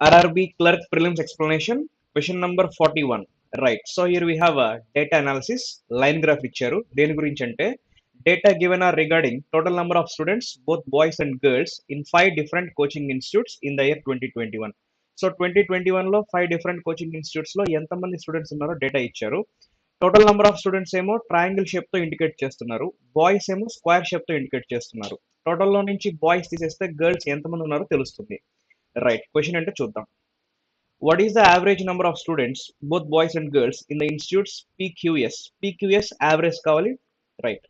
RRB clerk prelims explanation, question number 41. Right. So here we have a data analysis line graph ఇచ్చారు. దేని గురించి అంటే data given are regarding total number of students, both boys and girls, in 5 different coaching institutes in the year 2021. So 2021లో 5 different coaching institutes లో ఎంతమంది students ఉన్నారో data ఇచ్చారు. Total number of students ఏమో ట్రయాంగిల్ షేప్ తో indicate చేస్తున్నారు, boys ఏమో square shape తో ఇండికేట్ చేస్తున్నారు. టోటల్ లో నుంచి బాయ్స్ తీసేస్తే గర్ల్స్ ఎంతమంది ఉన్నారో తెలుస్తుంది. రైట్, క్వశ్చన్ అంటే చూద్దాం. What is the average number of students both boys and girls in the institutes PQS average కావాలి. Right.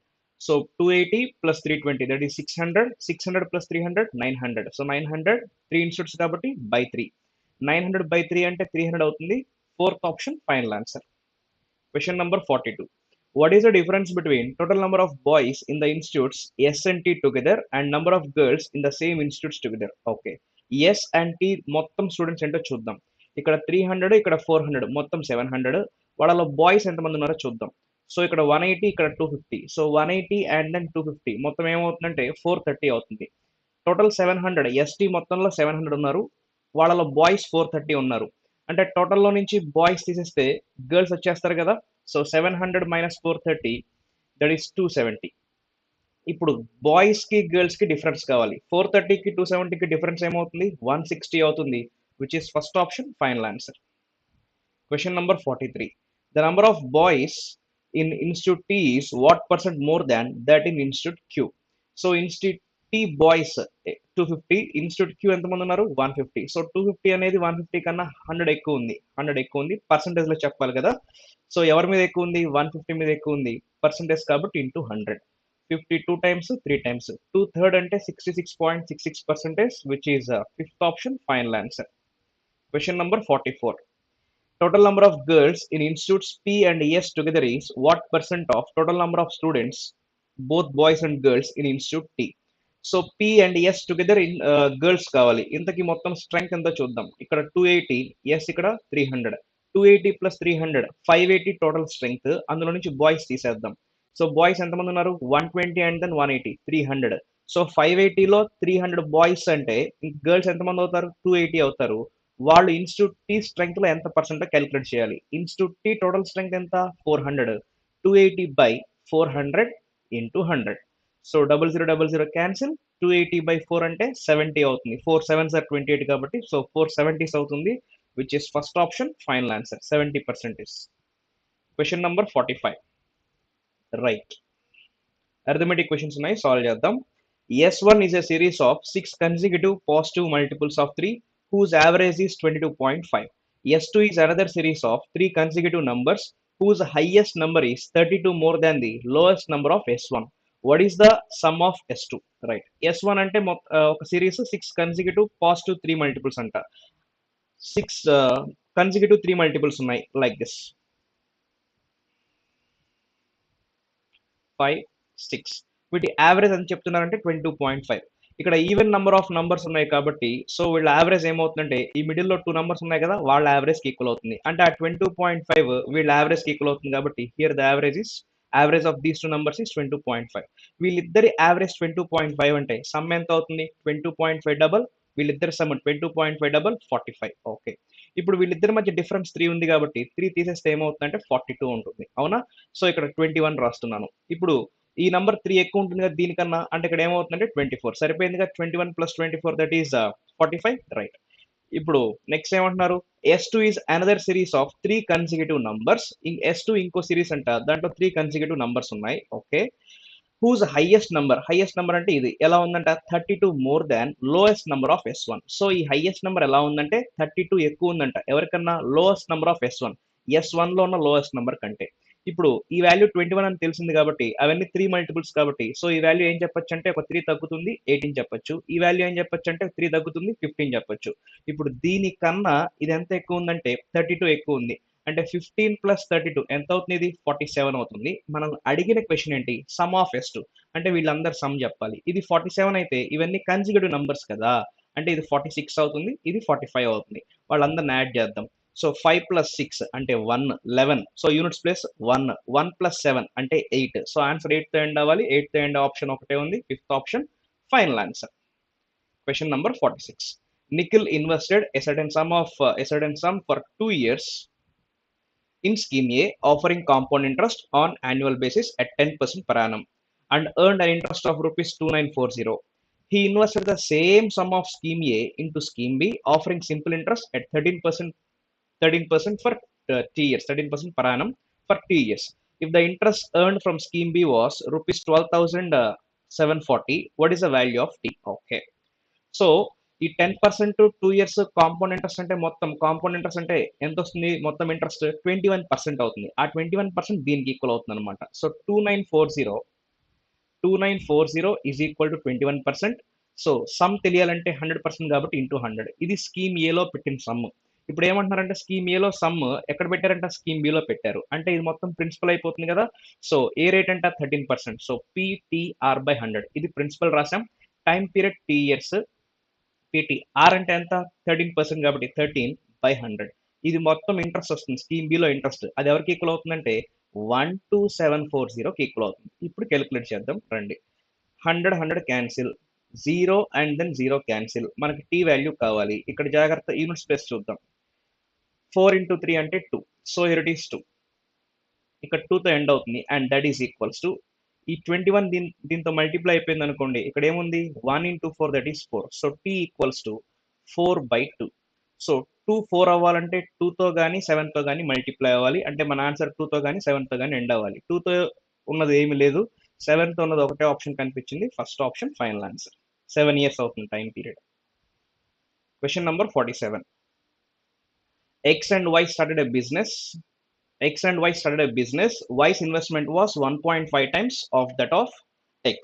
So 280 plus 320 that is 600 plus 300 900. So 900 3 institutes కాబట్టి బై 3. 900 బై 3 అంటే 300 అవుతుంది. Fourth option final answer. Question number 42. What is the difference between total number of boys in the institutes S and T together and number of girls in the same institutes together? Okay. S and T మొత్తం students ఏంటో చూద్దాం. ఇక్కడ 300, ఇక్కడ 400, మొత్తం 700. వాళ్ళలో boys ఎంతమంది ఉన్నారో చూద్దాం. సో ఇక్కడ 180, ఇక్కడ 250. సో 180 అండ్ దెన్ 250 మొత్తం ఏమవుతుందంటే 430 అవుతుంది. టోటల్ 700. ఎస్టీ మొత్తంలో 700 ఉన్నారు, వాళ్ళలో బాయ్స్ 430 ఉన్నారు. అంటే టోటల్లో నుంచి బాయ్స్ తీసేస్తే గర్ల్స్ వచ్చేస్తారు కదా. So 700 minus 430 that is 270. ఇప్పుడు బాయ్స్ కి గర్ల్స్ కి డిఫరెన్స్ కావాలి. 430కి 270కి డిఫరెన్స్ ఏమవుతుంది? 160 అవుతుంది, which is first option final answer. Question number 43. The number of boys in institute T is what percent more than that in institute Q? So institute T boys 250, institute Q ఎంతమంది ఉన్నారు? 150. So 250 అనేది 150 కన్నా 100 ఎక్కువ ఉంది, 100 ఎక్కువ ఉంది. Percentage లో చెప్పాలి కదా. సో ఎవరి మీద ఎక్కువ ఉంది? 150 మీద ఎక్కువ ఉంది. పర్సంటేజ్ కాబట్టి ఇంటూ 100. 52 టైమ్స్ 3 టైమ్స్ 2/3 అంటే 66.66%, which is fifth option final answer. Question number 44. Total number of girls in institutes P and S together is what percent of total number of students, both boys and girls in institute T? So P and S together in girls కావాలి. ఇంతకి మొత్తం strength ఎంతో చూద్దాం. ఇక్కడ 280, S ఇక్కడ 300. 280 plus 300 580 total strength. అందులో నుంచి boys తీసేద్దాం. సో బాయ్స్ ఎంతమంది ఉన్నారు? 120 అండ్ దెన్ 180 300. సో 580లో 300 బాయ్స్ అంటే గర్ల్స్ ఎంతమంది అవుతారు? 280 అవుతారు. వాళ్ళు ఇన్స్టిట్యూట్ టీ స్ట్రెంగ్త్ లో ఎంత పర్సెంట్ క్యాలిక్యులేట్ చేయాలి. ఇన్స్టిట్యూట్ టీ టోటల్ స్ట్రెంగ్త్ ఎంత? 400. 280 by 400 into 100. So 0000 cancel. 280 by 4 అంటే 70 అవుతుంది. 4 7s are 28 కాబట్టి సో 470s అవుతుంది, which is first option final answer. 70%. Question number 45. Right. Arithmetic questions ఉన్నాయి, సాల్వ్ చేద్దాం. S1 is a series of 6 consecutive positive multiples of 3 whose average is 22.5. S2 is another series of 3 consecutive numbers whose highest number is 32 more than the lowest number of S1. What is the sum of S2? Right. S1 అంటే ఒక series 6 consecutive positive 3 multiples అంట. 6 consecutive 3 multiples ఉన్నాయి like this 5 6. వీటి average అని చెప్తున్నారంటే 22.5. ఇక్కడ even number of numbers ఉన్నాయి కాబట్టి సో వీళ్ళ యావరేజ్ ఏమవుతుందంటే ఈ మిడిల్ లో 2 నంబర్స్ ఉన్నాయి కదా, వాళ్ళ యావరేజ్ కి ఈక్వల్ అవుతుంది. అంటే ఆ 22.5 వీళ్ళ యావరేజ్ కి ఈక్వల్ అవుతుంది కాబట్టి here the average of these 2 numbers is 22.5. వీళ్ళిద్దరి యావరేజ్ 22.5 అంటే సమ్ ఎంత అవుతుంది? 22.5 డబల్ వీళ్ళిద్దరి సమ్ 22.5 డబల్ 45. ఓకే. ఇప్పుడు వీళ్ళిద్దరి మధ్య డిఫరెన్స్ 3 ఉంది కాబట్టి 3 తీసేస్తే ఏమవుతుందంటే 42 ఉంటుంది, అవునా? సో ఇక్కడ 21 రాస్తున్నాను. ఇప్పుడు ఈ నంబర్ 3 ఎక్కువ ఉంటుంది కదా దీనికన్నా, అంటే ఇక్కడ ఏమవుతుందంటే 24. సరిపోయింది కదా. 21 ప్లస్ 24 దట్ ఈస్ 45. రైట్. ఇప్పుడు నెక్స్ట్ ఏమంటున్నారు? S2 is another series of 3 consecutive numbers. S2 ఇంకో సిరీస్ అంట, దాంట్లో 3 కన్సిక్యూటివ్ నంబర్స్ ఉన్నాయి. ఓకే. హూజ్ హైయెస్ట్ నంబర్ అంటే ఇది ఎలా ఉందంట? 32 more than lowest number of S1. So ఈ హైయెస్ట్ నంబర్ ఎలా ఉందంటే 32 ఎక్కువ ఉందంట. ఎవరికన్నా? లోయెస్ట్ నంబర్ ఆఫ్ S1 లో ఉన్న లోయెస్ట్ నంబర్ కంటే. ఇప్పుడు ఈ వాల్యూ 21 అని తెలిసింది కాబట్టి అవన్నీ 3 మల్టిపుల్స్ కాబట్టి సో ఈ వాల్యూ ఏం చెప్పొచ్చు అంటే ఒక 3 తగ్గుతుంది 18 చెప్పొచ్చు. ఈ వాల్యూ ఏం చెప్పొచ్చు అంటే 3 తగ్గుతుంది 15 చెప్పొచ్చు. ఇప్పుడు దీనికన్నా ఇది ఎంత ఎక్కువ ఉందంటే 32 ఎక్కువ ఉంది. అంటే 15 ప్లస్ 32 ఎంత అవుతుంది? ఇది 47 అవుతుంది. మనం అడిగిన క్వశ్చన్ ఏంటి? సమ్ ఆఫ్ S2 అంటే వీళ్ళందరూ సమ్ చెప్పాలి. ఇది 47 అయితే ఇవన్నీ కన్సిక్యూటివ్ నంబర్స్ కదా, అంటే ఇది 46 అవుతుంది, ఇది 45 అవుతుంది. వాళ్ళందరిని యాడ్ చేద్దాం. సో 5 ప్లస్ 6 అంటే 1 11. సో యూనిట్స్ ప్లస్ 1 ప్లస్ 7 అంటే 8. సో ఆన్సర్ 8 తో ఎండ్ అవ్వాలి. 8 తో ఎండ్ ఆప్షన్ ఒకటే ఉంది, fifth option final answer. Question number 46. Nikhil invested a certain sum for 2 years in Scheme A, offering compound interest on annual basis at 10% per annum, and earned an interest of rupees 2940. He invested the same sum of Scheme A into Scheme B, offering simple interest at 13% for 3 years, 13% per annum for 2 years. If the interest earned from Scheme B was rupees 12,740, what is the value of T? Okay. So ఈ 10% 2 years compound interest అంటే మొత్తం compound interest అంటే ఎంత వస్తుంది మొత్తం interest 21% అవుతుంది. ఆ 21% దీనికి ఈక్వల్ అవుతుంది అనమాట. So 2940 is equal to 21%. So some తెలియాలంటే 100% కాబట్టి ఇంటూ 100. ఇది స్కీమ్ ఏలో పెట్టిన సమ్. ఇప్పుడు ఏమంటున్నారంటే స్కీమ్ ఏలో సమ్ ఎక్కడ పెట్టారంటే స్కీమ్ బిలో పెట్టారు. అంటే ఇది మొత్తం ప్రిన్సిపల్ అయిపోతుంది కదా. సో ఏ రేట్ అంటే 13%. సో పిటిఆర్ బై 100 ఇది ప్రిన్సిపల్ రాసాం. Time period T years, PT R అంటే ఎంత 13% కాబట్టి 13/100. ఇది మొత్తం ఇంట్రెస్ట్ వస్తుంది స్కీమ్ బిలో ఇంట్రెస్ట్. అది ఎవరికి ఈక్వల్ అవుతుందంటే 12740కి ఈక్వల్ అవుతుంది. ఇప్పుడు క్యాలిక్యులేట్ చేద్దాం రండి. 100 క్యాన్సిల్, 0 అండ్ దెన్ 0 క్యాన్సిల్. మనకి టీ వాల్యూ కావాలి. ఇక్కడ జాగ్రత్త యూనిట్స్ ప్లేస్ చూద్దాం. 4 into 3 అంటే 2. So here it is 2. ఇక్కడ 2తో ఎండ్ అవుతుంది and that is equals to ఈ 21 దీంతో మల్టిప్లై అయిపోయింది అనుకోండి. ఇక్కడ ఏముంది 1 into 4 that is 4. So T equals to 4/2. సో 2 4 అవ్వాలంటే 2తో కానీ 7తో కానీ మల్టిప్లై అవ్వాలి. అంటే మన ఆన్సర్ 2తో కానీ 7తో కానీ ఎండ్ అవ్వాలి. 2తో ఉన్నది ఏమీ లేదు, 7తో ఉన్నది ఒకటే ఆప్షన్ కనిపించింది. First option final answer. 7 years అవుతుంది time period. Question number 47. X and Y started a business. Y's investment was 1.5 times of that of X.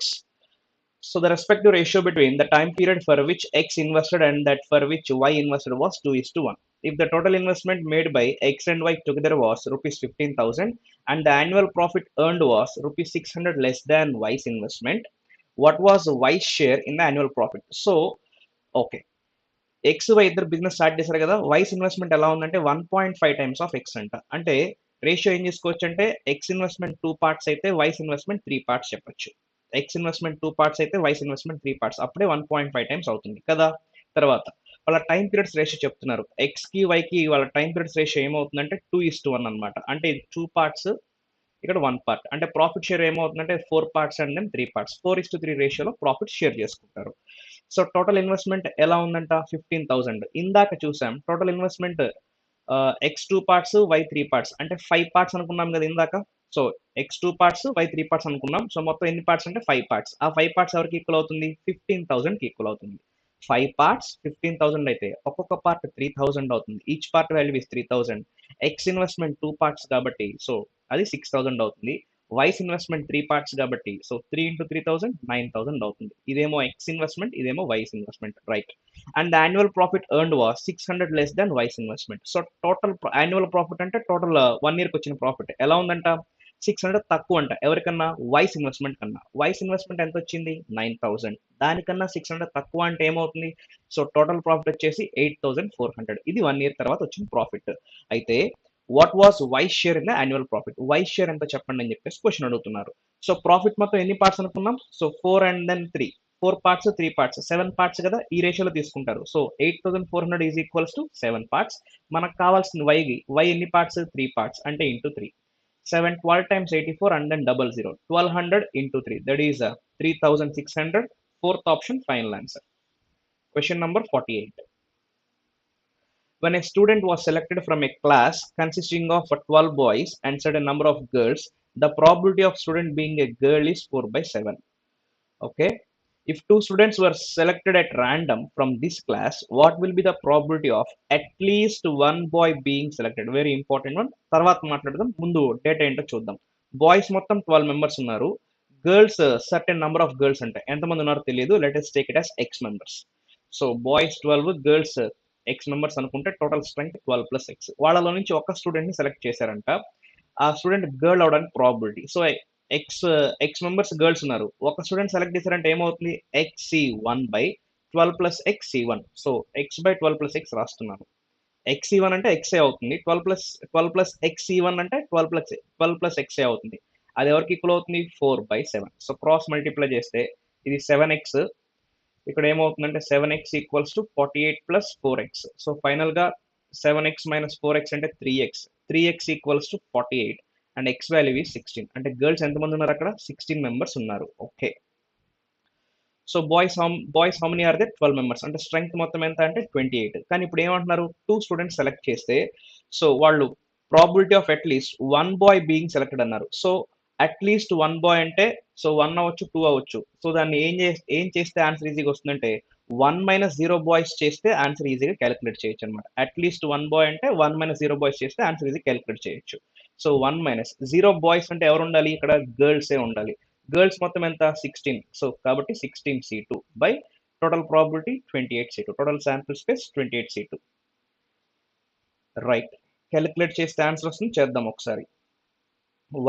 So the respective ratio between the time period for which X invested and that for which Y invested was 2:1. If the total investment made by X and Y together was rupees 15,000 and the annual profit earned was rupees 600 less than Y's investment, what was Y's share in the annual profit? So, okay. X Y ఇద్దరు business start చేశారు కదా. Vice investment ఎలా ఉందంటే 1.5 times of X అంట. అంటే ratio ఏం చేసుకోవచ్చు అంటే ఎక్స్ ఇన్వెస్ట్మెంట్ 2 parts అయితే వైస్ ఇన్వెస్ట్మెంట్ 3 parts చెప్పొచ్చు. ఎక్స్ ఇన్వెస్ట్మెంట్ 2 parts అయితే వైస్ ఇన్వెస్ట్మెంట్ 3 parts. అప్పుడే 1.5 times అవుతుంది కదా. తర్వాత వాళ్ళ టైం పీరియడ్స్ రేషియో చెప్తున్నారు. ఎక్స్ కి వై కి వాళ్ళ టైం పీరియడ్స్ రేషియో ఏమవుతుందంటే 2:1 అనమాట. అంటే ఇది 2 parts, ఇక్కడ 1 part. అంటే ప్రాఫిట్ షేర్ ఏమవుతుందంటే 4 parts అండ్ దెన్ 3 parts. 4:3 రేషియోలో ప్రాఫిట్ షేర్ చేసుకుంటారు. సో టోటల్ ఇన్వెస్ట్మెంట్ ఎలా ఉందంట 15,000. ఇందాక చూసాం total investment X 2 parts, Y 3 parts. అంటే 5 parts అనుకున్నాం కదా ఇందాక. So X 2 parts, Y 3 parts అనుకున్నాం. సో మొత్తం ఎన్ని పార్ట్స్ అంటే 5 parts. ఆ 5 parts ఎవరికి ఈక్వల్ అవుతుంది 15,000కి ఈక్వల్ అవుతుంది. 5 parts 15,000 అయితే ఒక్కొక్క పార్ట్ 3,000 అవుతుంది. Each part value is 3,000. X investment 2 parts కాబట్టి సో అది 6,000 అవుతుంది. వైస్ ఇన్వెస్ట్మెంట్ 3 parts కాబట్టి సో 3 into 3,000 9,000 అవుతుంది. ఇదేమో ఎక్స్ ఇన్వెస్ట్మెంట్, ఇదేమో Y's investment, right. And the annual profit earned was 600 less than Y's investment. So total annual profit అంటే total 1 yearకి వచ్చిన ప్రాఫిట్ ఎలా ఉందంట 600 తక్కువ అంట. ఎవరికన్నా వైస్ ఇన్వెస్ట్మెంట్ కన్నా. వైస్ ఇన్వెస్ట్మెంట్ ఎంత వచ్చింది 9,000. దానికన్నా 600 తక్కువ అంటే ఏమవుతుంది సో టోటల్ ప్రాఫిట్ వచ్చేసి 8,400. ఇది 1 year తర్వాత వచ్చిన ప్రాఫిట్. అయితే what was Y's share in the annual profit, Y's share ఎంత చెప్పండి అని చెప్పేసి క్వశ్చన్ అడుగుతున్నారు. సో ప్రాఫిట్ మొత్తం ఎన్ని పార్ట్స్ అనుకున్నాం so 4 and then 3, 4 parts 3 parts 7 parts కదా. ఈ రేషియోలో తీసుకుంటారు. So 8,400 is equals to 7 parts. మనకు కావాల్సిన వై ఎన్ని పార్ట్స్ 3 parts అంటే into 3. 7 12 times 84 and then 00. 1200 into 3 that is 3,600. Fourth option final answer. Question number 48. When a student was selected from a class consisting of 12 boys and certain number of girls, the probability of student being a girl is 4/7. Okay. If 2 students were selected at random from this class, what will be the probability of at least 1 boy being selected? Very important one. తర్వాత మాట్లాడదాం. ముందు data ఏంటో చూద్దాం. Boys మొత్తం 12 members ఉన్నారు. Girls certain number of girls అంటే ఎంతమంది ఉన్నారో తెలియదు. Let us take it as x members. So boys 12, girls X members అనుకుంటే టోటల్ స్ట్రెంగ్త్ 12 + x. వాళ్ళలో నుంచి ఒక స్టూడెంట్ ని సెలెక్ట్ చేశారంట. ఆ స్టూడెంట్ గర్ల్ అవడానికి probability. So X members girls ఉన్నారు. ఒక స్టూడెంట్ సెలెక్ట్ చేశారంటే ఏమవుతుంది xc1/12 + xc1. So x/12 + x రాస్తున్నాను. xc1 అంటే xc అవుతుంది. 12 + xc1 అంటే 12 + xc అవుతుంది. అది ఎవరికి ఈక్వల్ అవుతుంది 4/7. సో క్రాస్ మల్టిప్లై చేస్తే ఇది 7x, ఇక్కడ ఏమవుతుందంటే 7x equals to 48 plus 4x. So ఫైనల్గా 7x మైనస్ 4x అంటే 3x. 3x equals to 48 and x value is 16. అంటే గర్ల్స్ ఎంతమంది ఉన్నారు అక్కడ? 16 మెంబర్స్ ఉన్నారు. Okay. So boys how many are they? 12 members. అంటే స్ట్రెంగ్త్ మొత్తం ఎంత అంటే 28. కానీ ఇప్పుడు ఏమంటున్నారు, 2 స్టూడెంట్స్ సెలెక్ట్ చేస్తే సో వాళ్ళు probability of at least 1 boy being selected అన్నారు. సో అట్లీస్ట్ 1 బాయ్ అంటే సో 1 అవ్వచ్చు, 2 అవ్వచ్చు. సో దాన్ని ఏం చేస్తే ఆన్సర్ ఈజీగా వస్తుందంటే 1 మైనస్ 0 బాయ్స్ చేస్తే ఆన్సర్ ఈజీగా క్యాలిక్యులేట్ చేయొచ్చు అనమాట. అట్లీస్ట్ 1 బాయ్ అంటే 1 మైనస్ 0 బాయ్స్ చేస్తే ఆన్సర్ ఈజీ క్యాలిక్యులేట్ చేయొచ్చు. సో 1 మైనస్ 0 బాయ్స్ అంటే ఎవరు ఉండాలి? ఇక్కడ గర్ల్సే ఉండాలి. గర్ల్స్ మొత్తం ఎంత? 16. సో కాబట్టి 16C2 by total probability 28C2. Total sample space 28C2. Right. Calculate చేస్తే ఆన్సర్ వస్తుంది. చేద్దాం ఒకసారి.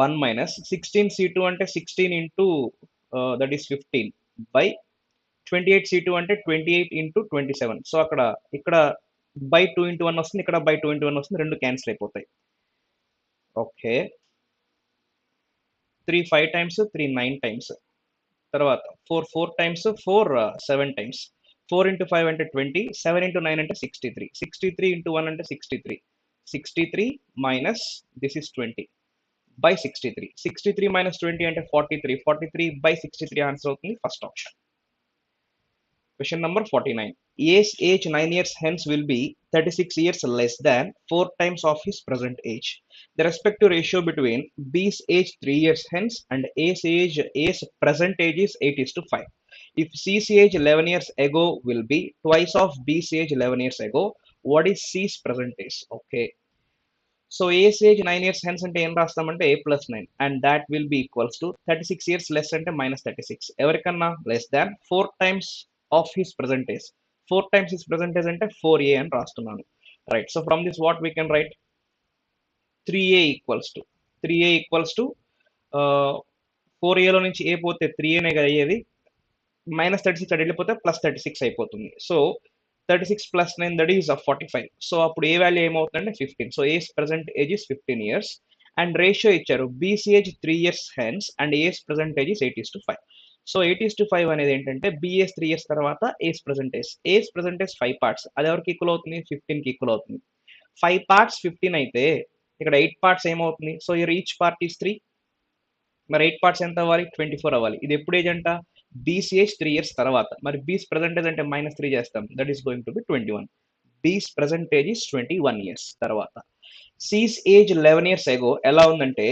1 మైనస్ 16C2 అంటే 16 into that is 15 by 28C2 అంటే 28 ఇంటూ 27. సో ఇక్కడ బై 2 ఇంటూ 1 వస్తుంది, ఇక్కడ బై 2 ఇంటూ 1 వస్తుంది. రెండు క్యాన్సిల్ అయిపోతాయి. ఓకే. 3 5 times, 3 9 times. తర్వాత 4 టైమ్స్, 4 7 టైమ్స్. 4 ఇంటూ 5 అంటే 20, 7 ఇంటూ 9 అంటే 63. 63 ఇంటూ 1 అంటే 63. 63 minus this is 20 by 63. 63 minus 20 అంటే 43. 43 బై 63 ఆన్సర్ అవుతుంది. First option. Question number 49. A's age 9 years hence will be 36 years less than 4 times of his present age. The respective ratio between B's age 3 years hence and A's present age is 8:5. If C's age 11 years ago will be twice of B's age 11 years ago, what is C's present age? Okay. So A's age 9 years hence అంటే ఏం రాస్తామంటే A plus 9 and that will be equals to 36 years less అంటే minus 36. ఎవరికన్నా less than 4 times of his present age. 4 times his present age అంటే 4A అని రాస్తున్నాను. Right. So from this what we can write? 3A equals to 3A equals to 4Aలో నుంచి A పోతే 3Aనే కదా అయ్యేది. Minus 36 అటు వెళ్ళిపోతే ప్లస్ 36 అయిపోతుంది. So 36 plus 9 that is 45. So అప్పుడు ఏ వాల్యూ ఏమవుతుందంటే 15. So A's present age is 15 years and ratio ఇచ్చారు BC age 3 years hence and A's present age is 8:5. So 8:5 అనేది ఏంటంటే బిఎస్ 3 ఇయర్స్ తర్వాత ఏస్ ప్రెసెంట్ ఏజ్ 5 పార్ట్స్. అది ఎవరికి equal అవుతుంది? 15కి equal అవుతుంది. 5 పార్ట్స్ 15 అయితే ఇక్కడ 8 పార్ట్స్ ఏమవుతుంది? So each part is 3. మరి 8 పార్ట్స్ ఎంత అవ్వాలి? 24 అవ్వాలి. ఇది ఎప్పుడు ఏజ్ అంట? బీసీఏజ్ 3 ఇయర్స్ తర్వాత. మరి బీస్ ప్రెసెంటేజ్ అంటే -3 చేస్తాం. That is going to be 21. B's present age is 21 years తర్వాత. సీస్ ఏజ్ 11 ఇయర్స్ ఎగో ఎలా ఉందంటే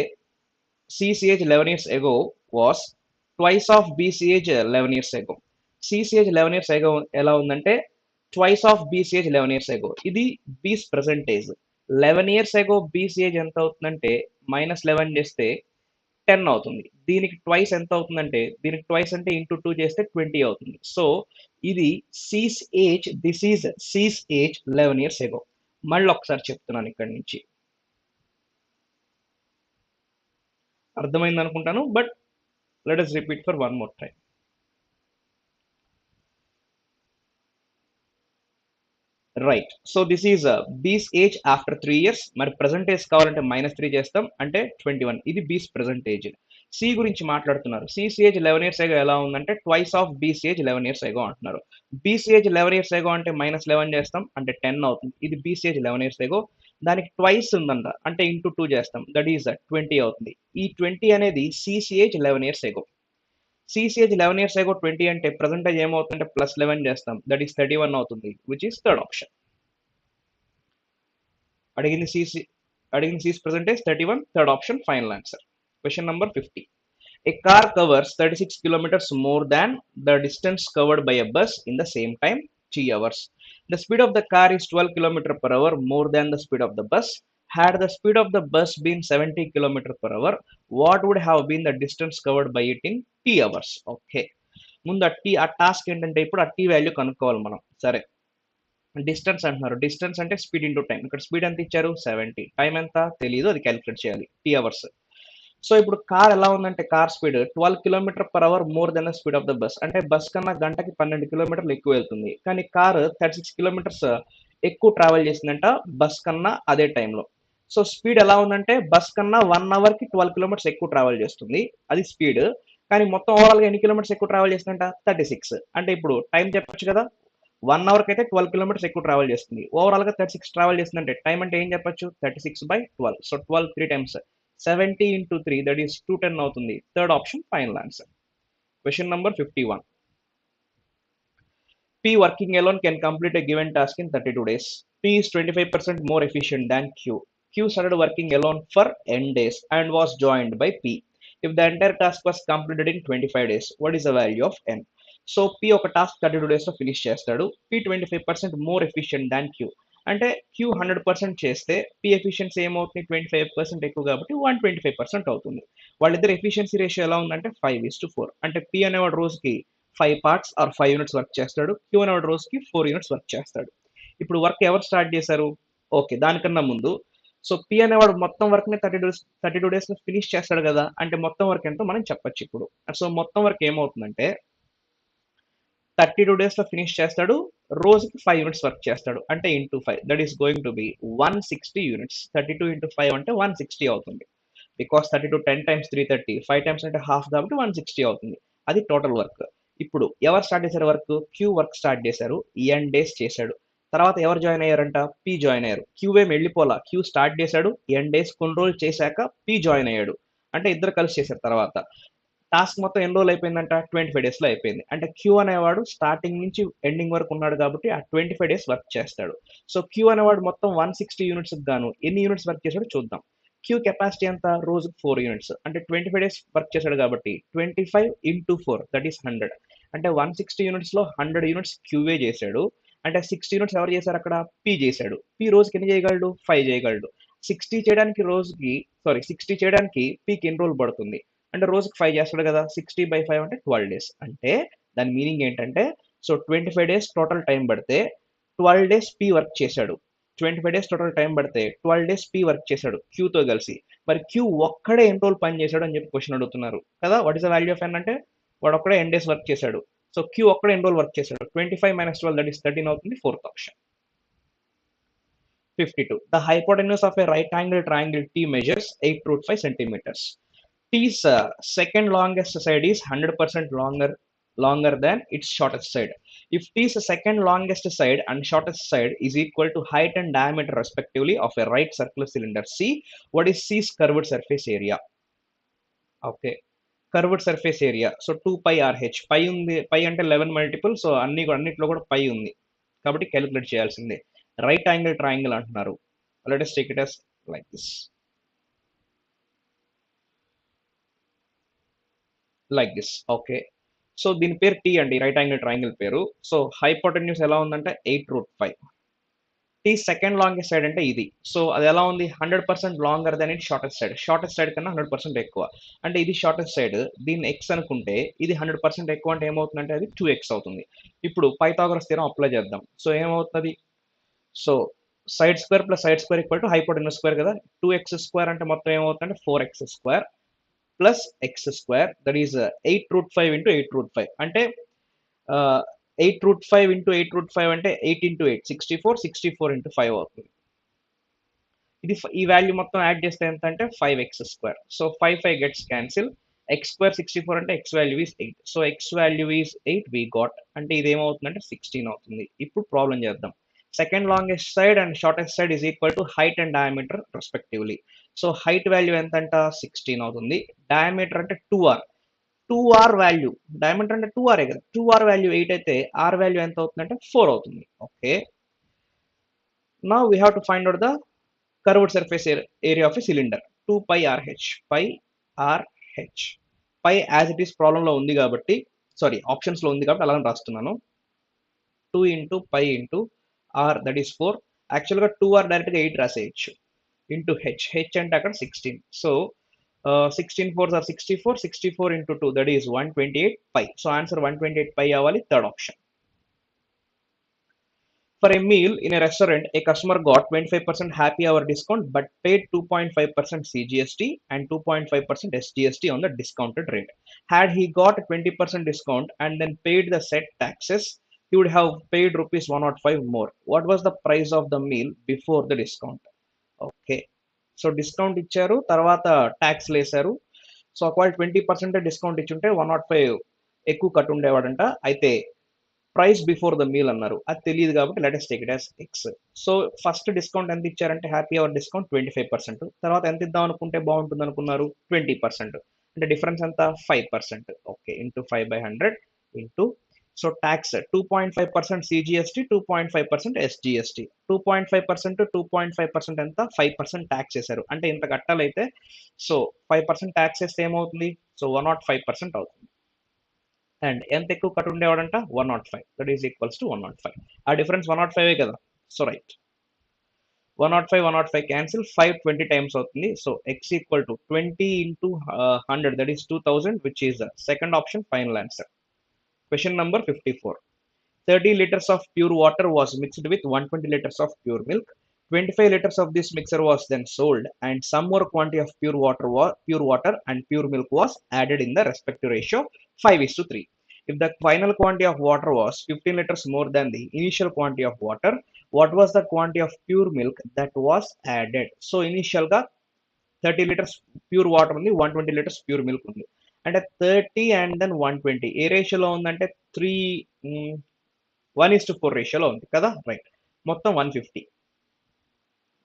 C's age 11 years ago was twice of BC age 11 years ago. C's age 11 years ago ఎలా ఉందంటే twice of BC age 11 years ago. ఇది B's present age. 11 years ago BC age ఎంత అవుతుందంటే -11 చేస్తే 10 అవుతుంది. దీనికి ట్వైస్ ఎంత అవుతుందంటే దీనికి ట్వైస్ అంటే ఇంటూ 2 చేస్తే 20 అవుతుంది. సో ఇది C's age, this is C's age 11 years ago. మళ్ళీ ఒకసారి చెప్తున్నాను ఇక్కడ నుంచి. అర్థమైంది అనుకుంటాను, but let us repeat for one more time. Right. So this is B's age after 3 years. మరి ప్రెసెంట్ ఏజ్ కావాలంటే -3 చేస్తాం అంటే 21. ఇది బీస్ ప్రెసెంట్ ఏజ్. సి గురించి మాట్లాడుతున్నారు. సిసి ఏజ్ 11 ఇయర్స్ ఎగో ఎలా ఉందంటే twice of BC age 11 years ago అంటున్నారు. బీసీ ఏజ్ 11 ఇయర్స్ ఎగో అంటే -11 చేస్తాం అంటే 10 అవుతుంది. ఇది బీసీ ఏజ్ 11 ఇయర్స్ ఎగో. దానికి ట్వైస్ ఉందంట అంటే ఇంటూ 2 చేస్తాం. దట్ ఈస్ 20 అవుతుంది. ఈ 20 అనేది సిసి ఏజ్ 11 ఇయర్స్ ఎగో. సిసి ఏజ్ 11 ఇయర్స్ ఎగో 20 అంటే ప్రెసెంట్ ఏజ్ ఏమవుతుందంటే +11 చేస్తాం. దట్ ఈస్ 31 అవుతుంది, విచ్ ఈస్ థర్డ్ ఆప్షన్. అడిగింది C's present age 31, third option final answer. Question number 50. A car covers 36 kilometers more than the distance covered by a bus in the same time, 3 hours. The speed of the car is 12 km per hour more than the speed of the bus. Had the speed of the bus been 70 km per hour, what would have been the distance covered by it in t hours? Okay. ముందు ఆ task ఏంటంటే ఇప్పుడు ఆ tea value కనుక్కోవాలి మనం. సరే, distance అంటున్నారు. Distance అంటే స్పీడ్ ఇంటూ టైం. ఇక్కడ స్పీడ్ ఎంత ఇచ్చారు? 70. టైం ఎంత తెలియదు, అది క్యాలిక్యులేట్ చేయాలి. T hours. సో ఇప్పుడు కార్ ఎలా ఉందంటే car speed 12 km/h more than the speed of the bus. అంటే బస్ కన్నా గంటకి 12 కిలోమీటర్లు ఎక్కువ వెళ్తుంది. కానీ కార్ 36 కిలోమీటర్స్ ఎక్కువ ట్రావెల్ చేసిందంట బస్ కన్నా అదే టైంలో. సో స్పీడ్ ఎలా ఉందంటే బస్ కన్నా 1 అవర్కి 12 కిలోమీటర్స్ ఎక్కువ ట్రావెల్ చేస్తుంది, అది స్పీడ్. కానీ మొత్తం ఓవరాల్గా ఎన్ని కిలోమీటర్స్ ఎక్కువ ట్రావెల్ చేస్తుందంట 36. అంటే ఇప్పుడు టైం చెప్పొచ్చు కదా, 1 అవర్కి అయితే 12 కిలోమీటర్స్ ఎక్కువ ట్రావెల్ చేస్తుంది. ఓవరాల్గా 36 ట్రావెల్ చేస్తుందంటే టైం అంటే ఏం చెప్పొచ్చు 36/12. So 12 3 times 70 into 3 that is 210 అవుతుంది. Third option final answer. Question number 51. P working alone can complete a given task in 32 days. P is 25% more efficient than Q. Q started working alone for n days and was joined by P. If the entire task was completed in 25 days, what is the value of n? So P ఒక task 32 డేస్లో finish చేస్తాడు. P 25% more efficient దాన్ Q. అంటే Q 100% చేస్తే P efficiency ఏమవుతుంది 25% ఎక్కువ కాబట్టి 125% అవుతుంది. వాళ్ళిద్దరు ఎఫిషియన్సీ రేషియో ఎలా ఉందంటే 5:4. అంటే P అనేవాడు రోజుకి 5 పార్ట్స్ ఆర్ 5 యూనిట్స్ వర్క్ చేస్తాడు. Q అనేవాడు రోజుకి 4 యూనిట్స్ వర్క్ చేస్తాడు. ఇప్పుడు వర్క్ ఎవరు స్టార్ట్ చేశారు? ఓకే, దానికన్నా ముందు సో P అనేవాడు మొత్తం వర్క్ని 32 డేస్లో ఫినిష్ చేస్తాడు కదా, అంటే మొత్తం వర్క్ ఎంతో మనం చెప్పొచ్చు ఇప్పుడు. సో మొత్తం వర్క్ ఏమవుతుందంటే 32 డేస్లో ఫినిష్ చేస్తాడు, రోజుకి 5 యూనిట్స్ వర్క్ చేస్తాడు, అంటే into 5 that is going to B 160 units. 32 into 5 అంటే 160 అవుతుంది. బికాస్ 32 10 times 330, 5 times అంటే హాఫ్ కాబట్టి 160 అవుతుంది. అది టోటల్ వర్క్. ఇప్పుడు ఎవరు స్టార్ట్ చేశారు వర్క్? Q వర్క్ స్టార్ట్ చేశారు, n డేస్ చేశాడు. తర్వాత ఎవరు జాయిన్ అయ్యారంట? P జాయిన్ అయ్యారు. Q ఏం వెళ్ళిపోలా, Q స్టార్ట్ చేశాడు, n డేస్ కొన్ని రోజులు చేశాక P జాయిన్ అయ్యాడు. అంటే ఇద్దరు కలిసి చేశారు. తర్వాత టాస్క్ మొత్తం ఎన్ని రోజులు అయిపోయిందంట 25 డేస్లో అయిపోయింది. అంటే Q అనేవాడు స్టార్టింగ్ నుంచి ఎండింగ్ వరకు ఉన్నాడు కాబట్టి ఆ 25 డేస్ వర్క్ చేస్తాడు. సో Q అనేవాడు మొత్తం 160 యూనిట్స్ గాను ఎన్ని యూనిట్స్ వర్క్ చేశాడో చూద్దాం. Q కెపాసిటీ ఎంత? రోజుకి 4 యూనిట్స్. అంటే 25 డేస్ వర్క్ చేశాడు కాబట్టి 25 into 4 దట్ ఈస్ 100. అంటే 160 యూనిట్స్లో 100 యూనిట్స్ QA చేశాడు. అంటే 60 యూనిట్స్ ఎవరు చేశారు అక్కడ? P చేశాడు. P రోజుకి ఎన్ని చేయగలడు? 5 చేయగలడు. 60 చేయడానికి రోజుకి 60 చేయడానికి Pకి ఎన్ని రోజులు పడుతుంది? అంటే రోజుకి 5 చేస్తాడు కదా, 60/5 అంటే 12 డేస్. అంటే దాని మీనింగ్ ఏంటంటే సో 25 డేస్ టోటల్ టైం పడితే 12 డేస్ P వర్క్ చేశాడు. 25 డేస్ టోటల్ టైం పడితే 12 డేస్ P వర్క్ చేశాడు Qతో కలిసి. మరి Q ఒక్కడే ఎన్ని రోజులు పని చేశాడు అని చెప్పి క్వశ్చన్ అడుగుతున్నారు కదా. What is the value of n అంటే వాడు ఒక్కడే n డేస్ వర్క్ చేశాడు. సో Q ఒక్కడే ఎన్ని రోజులు వర్క్ చేశాడు? 25 - 12 దట్ ఈస్ 13 అవుతుంది. Fourth option. 52. The hypotenuse of a right angle triangle T measures 8√5 centimeters. T's second longest side is 100% longer than its shortest side. If T's second longest side and shortest side is equal to height and diameter respectively of a right circular cylinder C, what is C's curved surface area? Okay, curved surface area. So 2 pi RH. Pi ఉంది, pi అంటే 11 multiple. So అన్నిట్లో కూడా పై ఉంది కాబట్టి calculate చేయాల్సిందే. Right angle triangle అంటున్నారు. Let us take it as like this. Like this. Okay, so దీని పేరు టీ అండి, రైట్ యాంగిల్ ట్రయాంగిల్ పేరు. సో హైపోటెన్యూస్ ఎలా ఉందంటే 8√5. టీ సెకండ్ లాంగెస్ట్ సైడ్ అంటే ఇది. సో అది ఎలా ఉంది? 100% longer than it shortest side. Shortest side కన్నా 100% ఎక్కువ. అంటే ఇది షార్టెస్ట్ సైడ్, దీన్ని x అనుకుంటే ఇది 100% ఎక్కువ అంటే ఏమవుతుందంటే అది 2x అవుతుంది. ఇప్పుడు పైథాగరస్ థియరం అప్లై చేద్దాం. సో ఏమవుతుంది? So side square plus side square equal to hypotenuse square కదా. 2x² అంటే మొత్తం ఏమవుతుందంటే 4x² plus x² that is 8√5 into 8√5 అంటే 8√5 into 8√5 అంటే 8 into 8 64, 64 into 5 అవుతుంది. ఇది ఈ వాల్యూ మొత్తం యాడ్ చేస్తే ఎంత అంటే 5x². So 5 gets cancel. x² 64 అంటే x value is 8. So x value is 8 we got. అంటే ఇది ఏమవుతుందంటే 16 అవుతుంది. ఇప్పుడు ప్రాబ్లం చేద్దాం. Second longest side and shortest side is equal to height and diameter respectively. So height value ఎంత అంట 16 అవుతుంది. డయామీటర్ అంటే 2r. 2r వాల్యూ, డయామీటర్ అంటే 2r కదా, 2r వాల్యూ 8 అయితే r వాల్యూ ఎంత అవుతుందంటే 4 అవుతుంది. Okay, now we have to find out the curved surface area of a cylinder. 2 pi RH. Pi RH pi as it is ప్రాబ్లంలో ఉంది కాబట్టి, sorry ఆప్షన్స్లో ఉంది కాబట్టి అలాగే రాస్తున్నాను. 2 into pi into r that is 4. యాక్చువల్గా 2r డైరెక్ట్గా 8 రాసేయచ్చు. ఇంటూ h అంటే అక్కడ 16. So 16 4s are 64, 64 into 2 that is 128 pi. So answer 128 pi అవ్వాలి. Third option. For a meal in a restaurant, a customer got 25% happy hour discount but paid 2.5% CGST and 2.5% SGST on the discounted rate. Had he got 20% discount and then paid the said taxes, he would have paid rupees 105 more. What was the price of the meal before the discount? Okay, so discount ఇచ్చారు, తర్వాత tax వేశారు. So ఒకవేళ 20% discount ఇచ్చుంటే 105 ఎక్కువ cut ఉండేవాడంట. అయితే price before the meal అన్నారు. అది తెలియదు కాబట్టి let us take it as x. So first discount ఎంత ఇచ్చారంటే హ్యాపీ అవర్ డిస్కౌంట్ 25%. తర్వాత ఎంత ఇద్దాం అనుకుంటే బాగుంటుంది అనుకున్నారు 20%. అంటే డిఫరెన్స్ ఎంత 5%. Okay into 5/100 into so tax 2.5% CGST 2.5% SGST 2.5% 2.5% ఎంత 5% ట్యాక్స్ చేశారు. అంటే ఇంత కట్టాలైతే సో 5% ట్యాక్స్ చేస్తే ఏమవుతుంది సో 105% అవుతుంది. అండ్ ఎంత ఎక్కువ కట్ ఉండేవాడంట 105 దట్ ఈస్ ఈక్వల్స్ టు 105. ఆ డిఫరెన్స్ 105 కదా. సో రైట్ 105 క్యాన్సిల్ 520 టైమ్స్ అవుతుంది. So X equal to 20 into 100 that is 2000 which is the second option final answer. Question number 54. 30 liters of pure water was mixed with 120 liters of pure milk. 25 liters of this mixture was then sold, and some more quantity of pure water and pure milk was added in the respective ratio 5:3. If the final quantity of water was 15 liters more than the initial quantity of water, what was the quantity of pure milk that was added? So initial ga 30 liters pure water ఉంది, 120 liters pure milk ఉంది. అంటే 30 and then 120 ఏ రేషియోలో ఉందంటే 3 1:4 రేషియోలో ఉంది కదా. Right మొత్తం 150